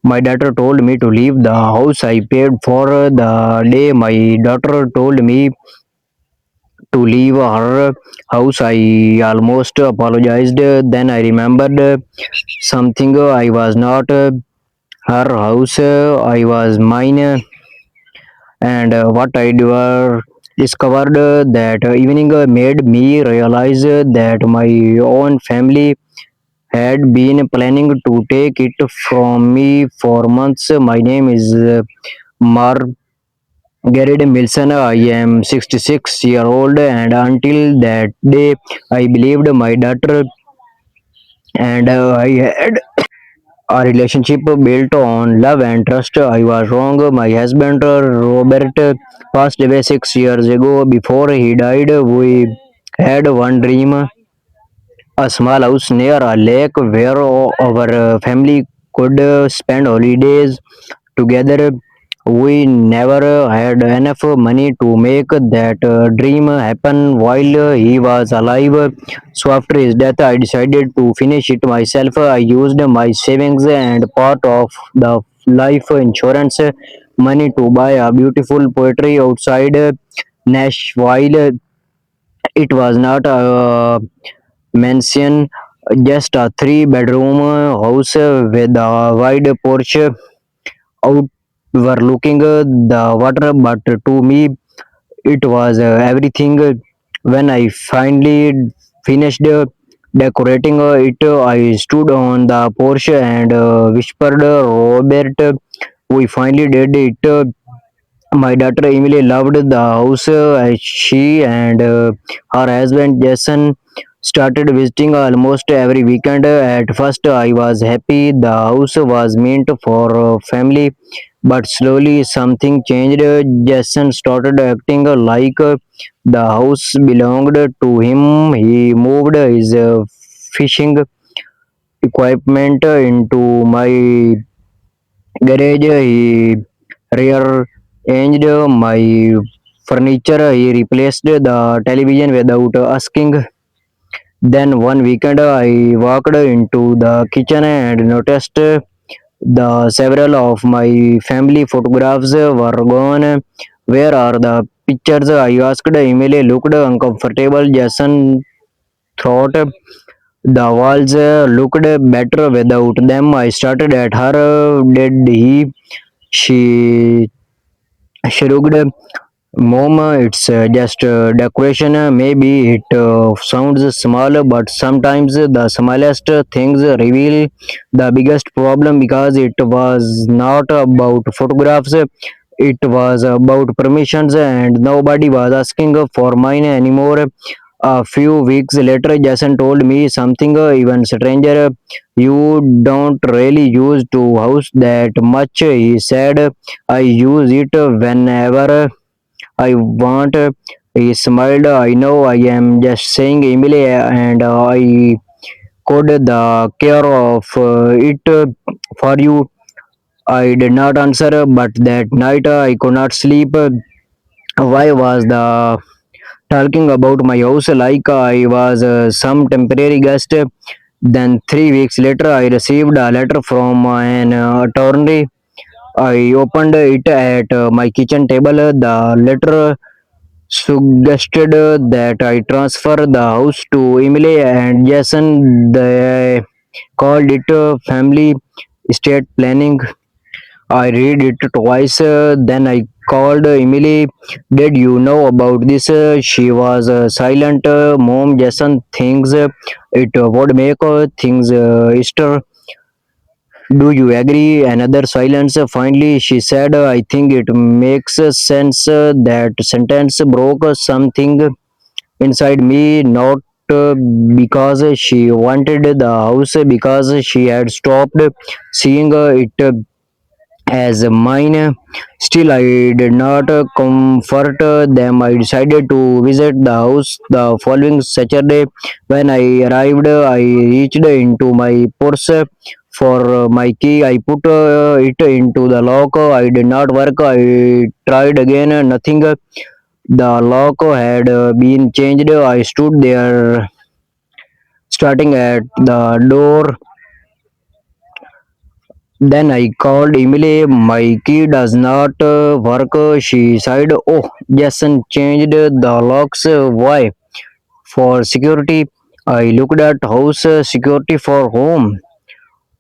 My daughter told me to leave the house. I paid for the day. My daughter told me to leave her house. I almost apologized. Then I remembered something. I was not her house. I was mine. And what I discovered that evening made me realize that my own family had been planning to take it from me for months. My name is Margaret Milson. I am 66 old, and until that day, I believed my daughter and I had a relationship built on love and trust. I was wrong. My husband Robert passed away 6 years ago. Before he died, we had one dream: a small house near a lake where our family could spend holidays together. We never had enough money to make that dream happen while he was alive. So after his death, I decided to finish it myself. I used my savings and part of the life insurance money to buy a beautiful poetry outside Nashville. It was not a mansion, just a three-bedroom house with a wide porch overlooking the water. But to me, it was everything. When I finally finished decorating it, I stood on the porch and whispered, Robert, we finally did it. My daughter Emily loved the house. She and her husband Jason started visiting almost every weekend. At first, I was happy. The house was meant for family, but slowly something changed. Jason started acting like the house belonged to him. He moved his fishing equipment into my garage. He rearranged my furniture. He replaced the television without asking. Then one weekend, I walked into the kitchen and noticed the several of my family photographs were gone. Where are the pictures? I asked. Emily looked uncomfortable. Jason thought the walls looked better without them. I started at her. Did he? She shrugged. Mom, it's just decoration. Maybe it sounds small, but sometimes the smallest things reveal the biggest problem because it was not about photographs. It was about permissions, and nobody was asking for mine anymore. A few weeks later, Jason told me something even stranger. You don't really use to house that much, he said. I use it whenever I want. He smiled. I know I am just saying, Emily, and I could the care of it for you. I did not answer, but that night I could not sleep. Why was the talking about my house like I was some temporary guest? Then 3 weeks later, I received a letter from an attorney. I opened it at my kitchen table. The letter suggested that I transfer the house to Emily and Jason. They called it family estate planning. I read it twice. Then I called Emily. Did you know about this? She was silent. Mom, Jason thinks it would make things Easter. Do you agree? Another silence. Finally, she said, I think it makes sense. That sentence broke something inside me, not because she wanted the house, because she had stopped seeing it as mine. Still, I did not comfort them. I decided to visit the house the following Saturday. When I arrived, I reached into my purse for my key. I put it into the lock. I did not work. I tried again. Nothing. The lock had been changed. I stood there, starting at the door, Then I called Emily. My key does not work. She sighed. Oh, Jason changed the locks. Why? For security. I looked at house security for home.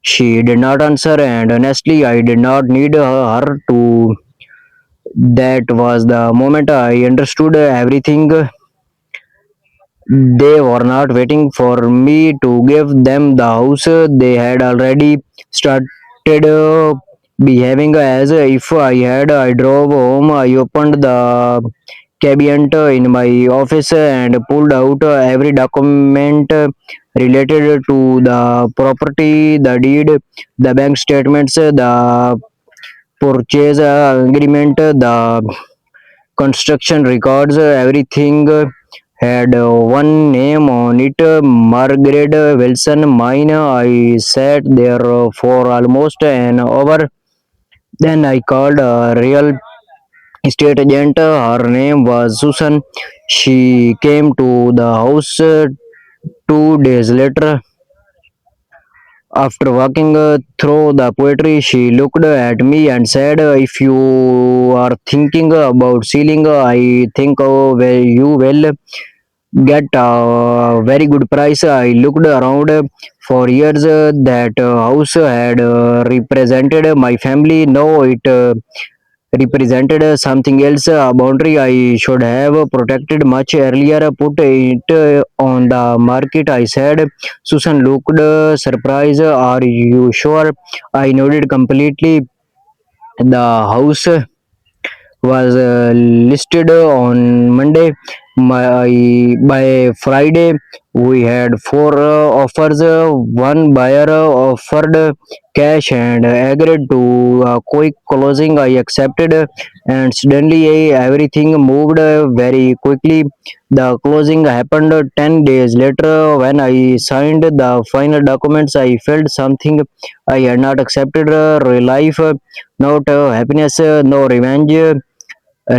She did not answer, and honestly, I did not need her to. That was the moment I understood everything. They were not waiting for me to give them the house. They had already started behaving as if I had. I drove home. I opened the cabinet in my office and pulled out every document related to the property, the deed, the bank statements, the purchase agreement, the construction records, everything had one name on it, Margaret Wilson. Mine. I sat there for almost an hour. Then I called a real estate agent. Her name was Susan. She came to the house 2 days later. After walking through the poetry, she looked at me and said, "If you are thinking about selling, I think you will get a very good price." I looked around. For years. That house had represented my family. Now it represented something else, a boundary I should have protected much earlier. Put it on the market, I said. Susan looked surprised. Are you sure? I nodded completely. The house was listed on Monday. By Friday, we had four offers. One buyer offered cash and agreed to a quick closing. I accepted, and suddenly everything moved very quickly. The closing happened 10 days later. When I signed the final documents, I felt something I had not accepted. Relief, not happiness, no revenge,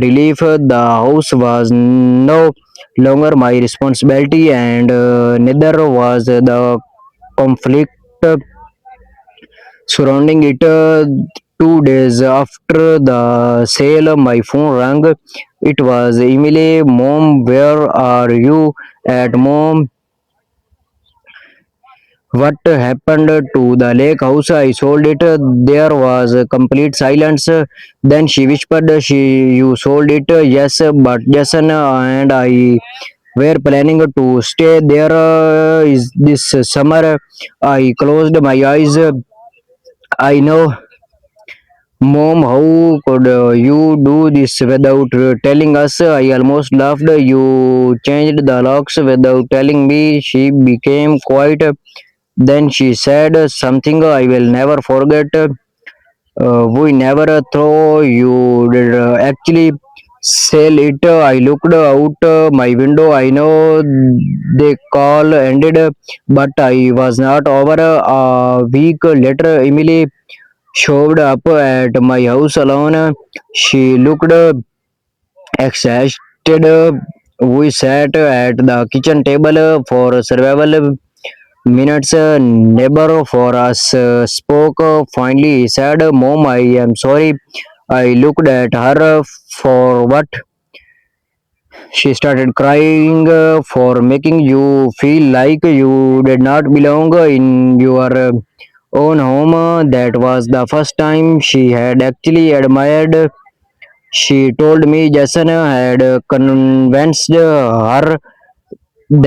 relief. The house was no longer my responsibility, and neither was the conflict surrounding it. 2 days after the sale, my phone rang. It was Emily. Mom, where are you at? Mom, what happened to the lake house? I sold it. There was a complete silence. Then she whispered, "She, you sold it?" Yes, but Jason and I were planning to stay there is this summer. I closed my eyes. I know, Mom, how could you do this without telling us? I almost laughed. You changed the locks without telling me. She became quiet. Then she said something I will never forget. We never throw you did actually sell it. I looked out my window. I know the call ended, but I was not over. A week later, Emily showed up at my house alone. She looked exhausted. We sat at the kitchen table for survival minutes. Neighbor for us spoke. Finally, he said, "Mom, I am sorry." I looked at her. For what? She started crying. For making you feel like you did not belong in your own home. That was the first time she had actually admired. She told me Jason had convinced her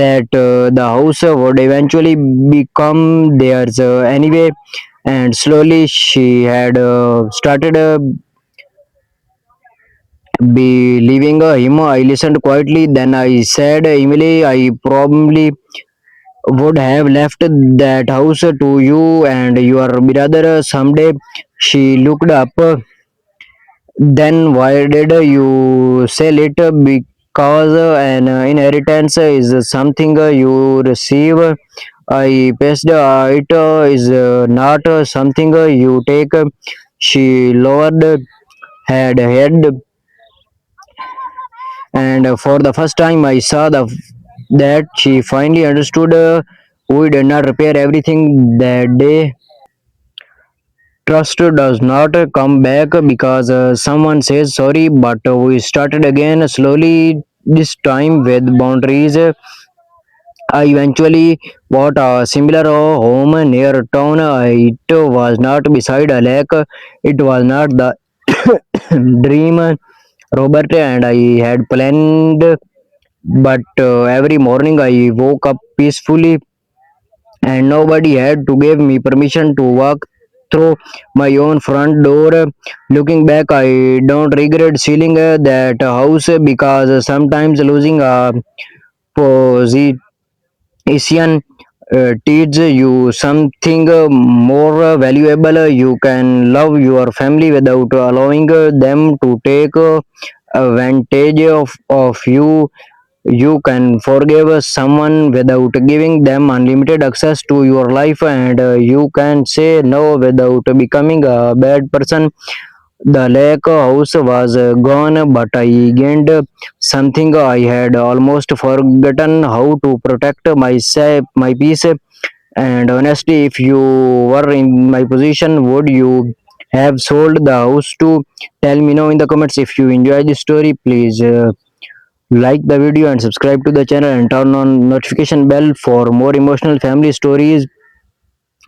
that the house would eventually become theirs anyway, and slowly she had started believing him. I listened quietly. Then I said, Emily, I probably would have left that house to you and your brother someday. She looked up. Then why did you sell it? Because an inheritance is something you receive. I passed it is not something you take. She lowered her head, and for the first time, I saw that she finally understood. We did not repair everything that day. Trust does not come back because someone says sorry, but we started again slowly, this time with boundaries. I eventually bought a similar home near town. It was not beside a lake, it was not the dream Robert and I had planned, but every morning I woke up peacefully and nobody had to give me permission to walk through my own front door. Looking back, I don't regret selling that house because sometimes losing a position teach you something more valuable. You can love your family without allowing them to take advantage of you. You can forgive someone without giving them unlimited access to your life, and you can say no without becoming a bad person. The lake house was gone, but I gained something I had almost forgotten: how to protect myself, my peace. And honestly, if you were in my position, would you have sold the house to? Tell me now in the comments. If you enjoy this story, please like the video and subscribe to the channel and turn on notification bell for more emotional family stories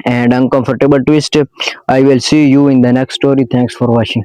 and uncomfortable twist. I will see you in the next story. Thanks for watching.